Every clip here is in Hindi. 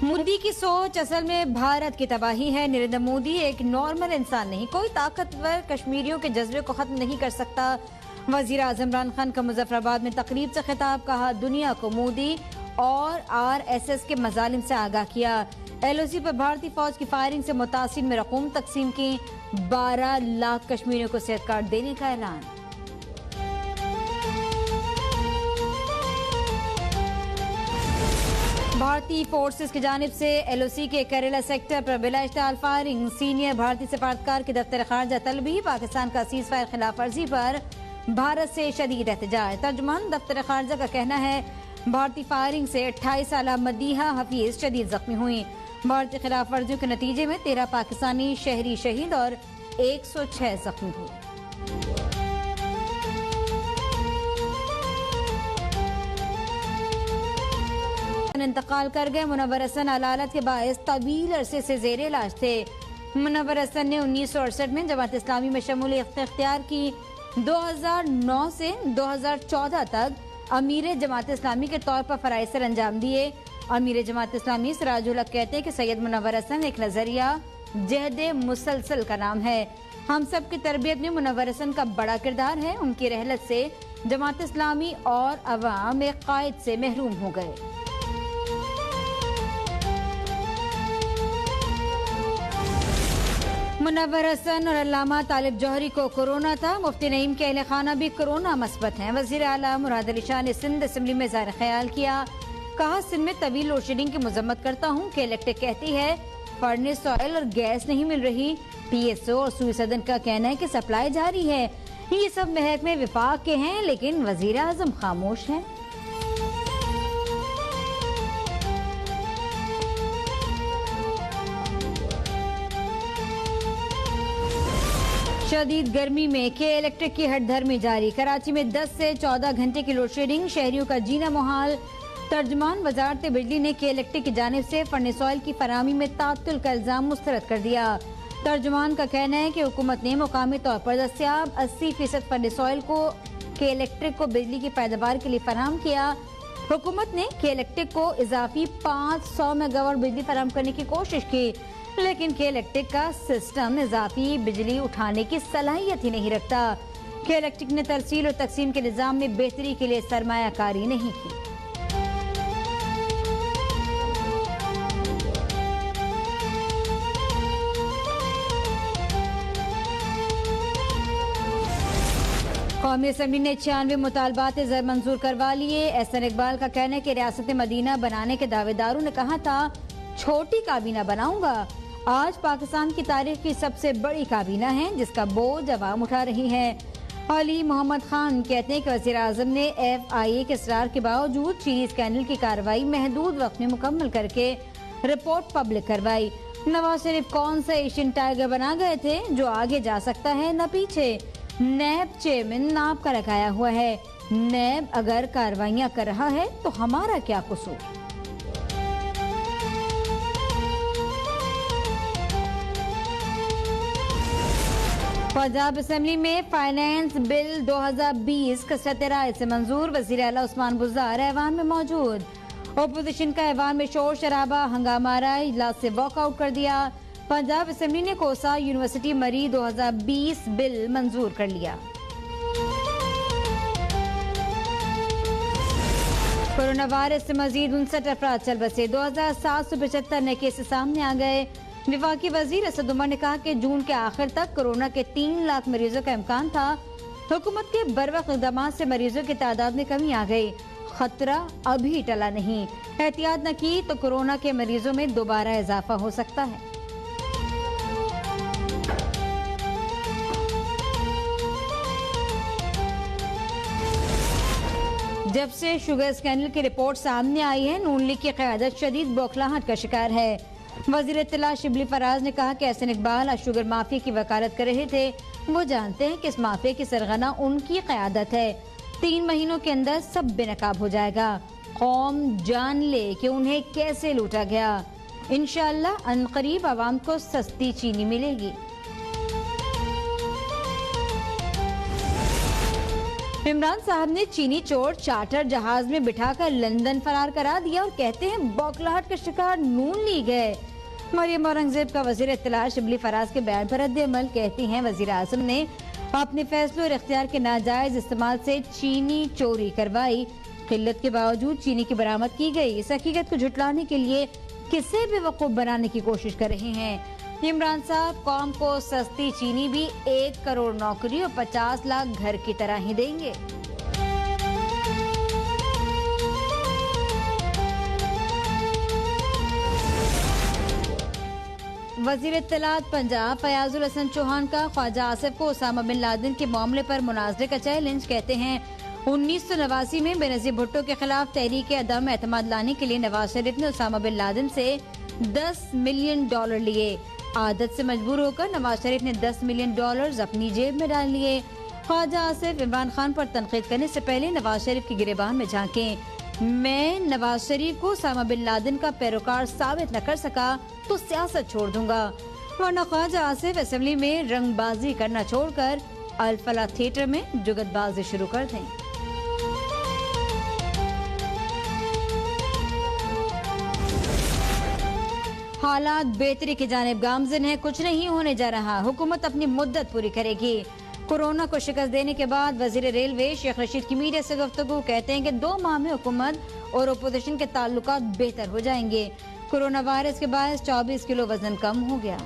मोदी की सोच असल में भारत की तबाही है। नरेंद्र मोदी एक नॉर्मल इंसान नहीं, कोई ताकतवर कश्मीरियों के जज्बे को खत्म नहीं कर सकता। वजीर आजम इमरान खान का मुजफ्फराबाद में तकरीब से खिताब, कहा दुनिया को मोदी और RSS के मजालिम से आगाह किया। LOC पर भारतीय फौज की फायरिंग से मुतासिर में रकूम तकसीम की, 12 लाख कश्मीरियों को सेहत कार्ड देने का ऐलान। भारतीय फोर्सेस की जानिब से LOC के केरला सेक्टर पर बिला इश्तिहाल फायरिंग, सीनियर भारतीय सफारतकार के दफ्तर खारजा तलबी, पाकिस्तान का सीज़फायर खिलाफ वर्जी पर भारत से शदीद एहतजाज। तर्जुमान दफ्तर खारजा का कहना है भारतीय फायरिंग से 28 साल मदीहा हफीज शदीद जख्मी हुई। भारतीय खिलाफ वर्जियों के नतीजे में 13 पाकिस्तानी शहरी शहीद और 106 जख्मी हुए। इंतकाल कर गए। मुनव्वर हसन अलालत के बायस तवील अरसे से जेर इलाज थे। मुनव्वर हसन ने 1968 में जमात इस्लामी में शमूलियत इख्तियार की। 2009 से 2014 तक अमीर जमात इस्लामी के तौर पर फराइज सर अंजाम दिए। अमीर जमात इस्लामी सिराजुल हक कहते हैं कि सैयद मुनव्वर हसन एक नजरिया जहद मुसलसल का नाम है। हम सब की तरबियत में मुनव्वर हसन का बड़ा किरदार है। उनकी रहलत से जमात इस्लामी और अवाम एक कायद से महरूम हो गए। मुनव्वर हसन और अल्लामा तालिब जौहरी को कोरोना था। मुफ्ती नईम के अहले खाना भी कोरोना मस्बत हैं। वजीर आला मुराद अली शाह ने सिंध असेंबली में ज़ाहिर ख्याल किया, कहा सिंध में तवील लोड शेडिंग की मजम्मत करता हूँ कि इलेक्ट्रिक कहती है फर्नेस ऑयल और गैस नहीं मिल रही। PSO और सूई सदन का कहना है कि सप्लाई जारी है। ये सब महकमे विफाक के हैं, लेकिन वजीर आजम खामोश हैं। शदीद गर्मी में के इलेक्ट्रिक की हटधर्मी जारी। कराची में 10 से 14 घंटे की लोड शेडिंग, शहरियों का जीना मुहाल। तर्जमान वजारत बिजली ने के इलेक्ट्रिक की जानिब से फर्नेस ऑयल की फराहमी में तात्तुल का इल्जाम मुस्तरद कर दिया। तर्जमान का कहना है कि हुकूमत ने मुकामी तौर पर दस्तियाब 80% फर्नेस ऑयल को के इलेक्ट्रिक को बिजली की पैदावार के लिए फराहम किया। हुकूमत ने के इलेक्ट्रिक को इजाफी 500 मेगावाट बिजली फराहम करने की कोशिश की, लेकिन के इलेक्ट्रिक का सिस्टम इजाफी बिजली उठाने की सलाहियत ही नहीं रखता। के इलेक्ट्रिक ने तरसील और तकसीम के निजाम में बेहतरी के लिए सरमायाकारी नहीं की। कौमी असम्बली ने 96 मुतालबात ज़र मंजूर करवा लिए। एहसन इकबाल का कहना है कि रियासत मदीना बनाने के दावेदारों ने कहा था छोटी काबीना बनाऊंगा। आज पाकिस्तान की तारीख की सबसे बड़ी काबीना है, जिसका बोझ अवाम उठा रही है। अली मोहम्मद खान कहते हैं कि वज़ीर आज़म ने FIA के इसरार के बावजूद चीनी स्कैंडल की कार्रवाई महदूद वक्त में मुकम्मल करके रिपोर्ट पब्लिक करवाई। नवाज शरीफ कौन सा एशियन टाइगर बना गए थे जो आगे जा सकता है न पीछे। नैब चेयरमैन नाब का लगाया हुआ है। नैब अगर कार्रवाइयां कर रहा है तो हमारा क्या कसूर। पंजाब असेंबली में फाइनेंस बिल 2020 कसरत राय से मंजूर। वजीर आला उस्मान बुज़दार ऐवान में मौजूद। ओपोजिशन का ऐवान में शोर शराबा हंगामा रहा, इजलास से वॉकआउट कर दिया। पंजाब असेंबली ने कोसा यूनिवर्सिटी मरी 2020 बिल मंजूर कर लिया। कोरोना वायरस से मजीद 59 अफराद चल बसे। 2775 नए केसेस सामने आ गए। विफाकी वजीर असद उमर ने कहा कि जून के आखिर तक कोरोना के 3 लाख मरीजों का इम्कान था। हुकूमत के बरवक्त इक़दाम से मरीजों की तादाद में कमी आ गई। खतरा अभी टला नहीं, एहतियात न की तो कोरोना के मरीजों में दोबारा इजाफा हो सकता है। जब से शुगर स्कैंडल की रिपोर्ट सामने आई है, नून लीग की क़यादत शदीद बौखलाहट का शिकार है। वज़ीर इत्तला शिबली फराज ने कहा कि एहसन इकबाल आज शुगर माफिया की वकालत कर रहे थे। वो जानते हैं कि इस माफिया की सरगना उनकी क़यादत है। 3 महीनों के अंदर सब बेनकाब हो जाएगा। कौम जान ले कि उन्हें कैसे लूटा गया। इंशाअल्लाह अनकरीब आवाम को सस्ती चीनी मिलेगी। इमरान साहब ने चीनी चोर चार्टर जहाज में बिठाकर लंदन फरार करा दिया और कहते हैं बौखलाहट का शिकार नून लीग है। मरियम औरंगजेब का वजीर इत्तला शिबली फराज के बयान पर रद्द-ए-अमल, कहती हैं वजीर आजम ने अपने फैसलों और इख्तियार के नाजायज इस्तेमाल से चीनी चोरी करवाई। किल्लत के बावजूद चीनी की बरामद की गई। इस हकीकत को झुटलाने के लिए किसे बेवकूफ बनाने की कोशिश कर रहे हैं। इमरान साहब कौम को सस्ती चीनी भी 1 करोड़ नौकरी और 50 लाख घर की तरह ही देंगे। वजीर इत्तलात पंजाब फयाजुल हसन चौहान का ख्वाजा आसिफ को उसामा बिन लादेन के मामले पर मुनाजरे का चैलेंज, कहते हैं 1989 में बेनजीर भुट्टो के खिलाफ तहरीक अदम एतमाद लाने के लिए नवाज शरीफ ने उसामा बिन लादेन से $10 मिलियन लिए। आदत से मजबूर होकर नवाज शरीफ ने $10 मिलियन अपनी जेब में डाल लिए। ख्वाजा आसिफ इमरान खान पर तनकीद करने से पहले नवाज शरीफ की गिरेबान में झांके। मैं नवाज शरीफ को उसामा बिन लादेन का पैरोकार साबित न कर सका तो सियासत छोड़ दूंगा, वरना ख्वाजा आसिफ असेंबली में रंगबाजी करना छोड़कर अल फलाह थिएटर में जुगतबाजी शुरू कर दें। हालात बेहतरी की जानिब गामजिन है, कुछ नहीं होने जा रहा। हुकूमत अपनी मुद्दत पूरी करेगी। कोरोना को शिकस्त देने के बाद वजीर रेलवे शेख रशीद की मीडिया से गुफ्तगू, कहते हैं कि 2 माह में हुकूमत और अपोजिशन के ताल्लुकात बेहतर हो जाएंगे। कोरोना वायरस के बायस 24 किलो वजन कम हो गया।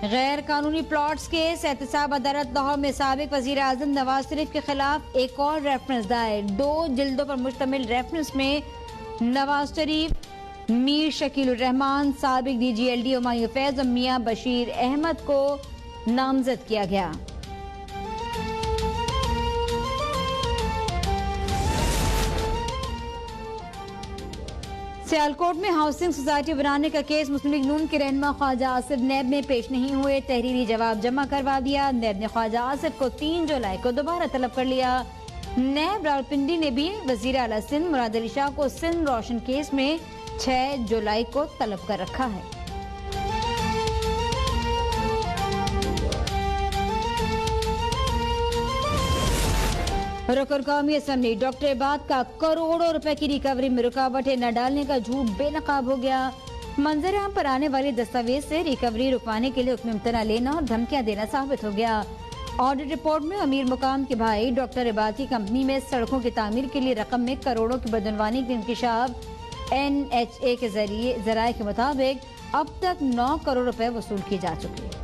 गैर कानूनी प्लॉट्स केस, एहतसाब अदालत लाहौर में साबिक वजीर आजम नवाज शरीफ के खिलाफ एक और रेफरेंस दायर। 2 जिल्दों पर मुश्तमिल रेफरेंस में नवाज शरीफ, मीर शकील रहमान, साबिक DGLD हुमायूं फैज और मियां बशीर अहमद को नामजद किया गया। सियालकोट में हाउसिंग सोसाइटी बनाने का केस, मुस्लिम लीग नून के रहनुमा ख्वाजा आसिफ नैब में पेश नहीं हुए। तहरीरी जवाब जमा करवा दिया। नैब ने ख्वाजा आसिफ को 3 जुलाई को दोबारा तलब कर लिया। नैब रावलपिंडी ने भी वजीर आला सिंध मुराद अली शाह को सिंध रोशन केस में 6 जुलाई को तलब कर रखा है। रुकन कौमी असम्बली डॉक्टर इबाद का करोड़ों रुपए की रिकवरी में रुकावटें न डालने का झूठ बेनकाब हो गया। मंजर आम पर आने वाले दस्तावेज से रिकवरी रुकवाने के लिए हुक्म इम्तना लेना और धमकियां देना साबित हो गया। ऑडिट रिपोर्ट में अमीर मुकाम के भाई डॉक्टर इबाद की कंपनी में सड़कों की तामीर के लिए रकम में करोड़ों की बदनवानी की इंकिशाफ। NHA के जराये के मुताबिक अब तक 9 करोड़ रुपए वसूल किए जा चुके हैं।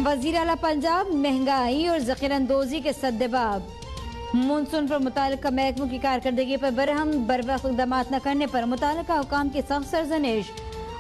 वजीर आला पंजाब महंगाई और ज़ख़ीरांदोज़ी के सद्देबाब। मानसून पर मुतालिका महकमों की कारकर्दगी पर बरहम, बरवक्त इक़दामात न करने पर मुतालिका हुकाम की सख्त सरजनिश।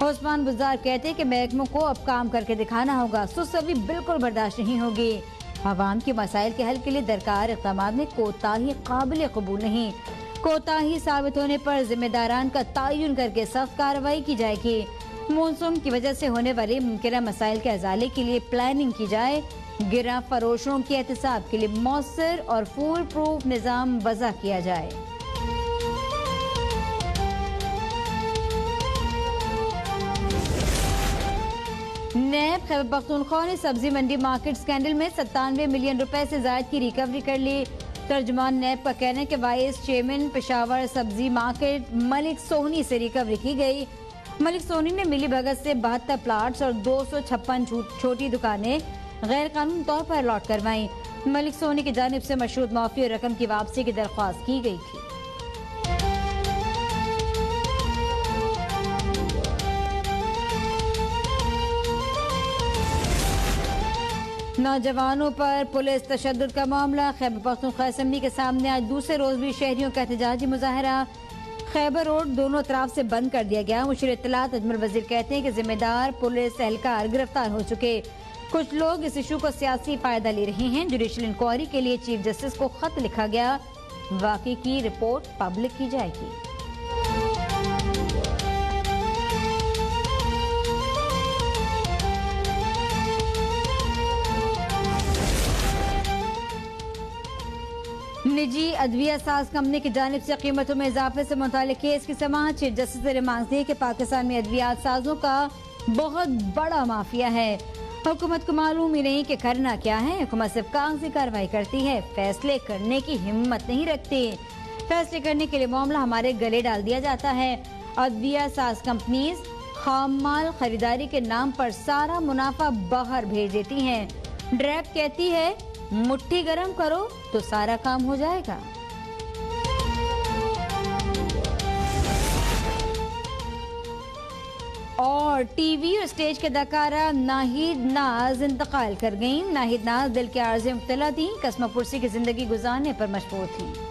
उस्मान बुज़दार कहते हैं कि महकमों को अब काम करके दिखाना होगा, सुस्तगी बिल्कुल बर्दाश्त नहीं होगी। आवाम के मसाइल के हल के लिए दरकार इक़दामात में कोताही काबिल कबूल नहीं। कोताही साबित होने पर जिम्मेदारान का तयन करके सख्त कार्रवाई की जाएगी। मानसून की वजह से होने वाले मुमकिन मसाइल के अजाले के लिए प्लानिंग की जाए। गिरा फरोशों के एहतसाब के लिए मौसर और फूल प्रूफ निज़ाम वज़ा किया जाए। नैब खैबर पख्तूनख्वा ने सब्जी मंडी मार्केट स्कैंडल में 97 मिलियन रुपए से ज्यादा की रिकवरी कर ली। तर्जुमान नैब का कहना है कि वाइस चेयरमैन पेशावर सब्जी मार्केट मलिक सोहनी से रिकवरी की गई। मलिक सोहनी ने मिली भगत से 72 प्लाट्स और 256 छोटी दुकानें गैर कानूनी तौर पर अलॉट करवाई। मलिक सोहनी की जानिब से मशरूत माफी और रकम की वापसी की दरख्वास्त की गई थी। नौजवानों पर पुलिस तशद्दुद का मामला। खैबर पख्तूनख्वा असेंबली के सामने आज दूसरे रोज भी शहरियों का एहतजाजी मुजाहरा। खैबर रोड दोनों तरफ से बंद कर दिया गया। मुशीर इत्तलात अजमल वजीर कहते हैं कि जिम्मेदार पुलिस एहलकार गिरफ्तार हो चुके। कुछ लोग इस इशू को सियासी फायदा ले रहे हैं। जुडिशल इंक्वायरी के लिए चीफ जस्टिस को खत लिखा गया। वाकई की रिपोर्ट पब्लिक की जाएगी। निजी अदविया साज कंपनी की जानिब से कीमतों में इजाफे से मुताल्लिक केस की समाअत चीफ जस्टिस ने रिमांड दी कि पाकिस्तान में अद्वियात साजों का बहुत बड़ा माफिया है। हुकूमत को मालूम ही नहीं कि करना क्या है। हुकूमत सिर्फ कागजी कार्रवाई करती है, फैसले करने की हिम्मत नहीं रखती। फैसले करने के लिए मामला हमारे गले डाल दिया जाता है। अदविया साज कंपनीज खाम माल खरीदारी के नाम पर सारा मुनाफा बाहर भेज देती हैं। ड्रैप कहती है मुट्ठी गरम करो तो सारा काम हो जाएगा। और टीवी और स्टेज के अदाकारा नाहिद नाज इंतकाल कर गईं। नाहिद नाज दिल के आर्ज़े मुब्तला थी, कसमा पुरसी की जिंदगी गुजारने पर मशहूर थी।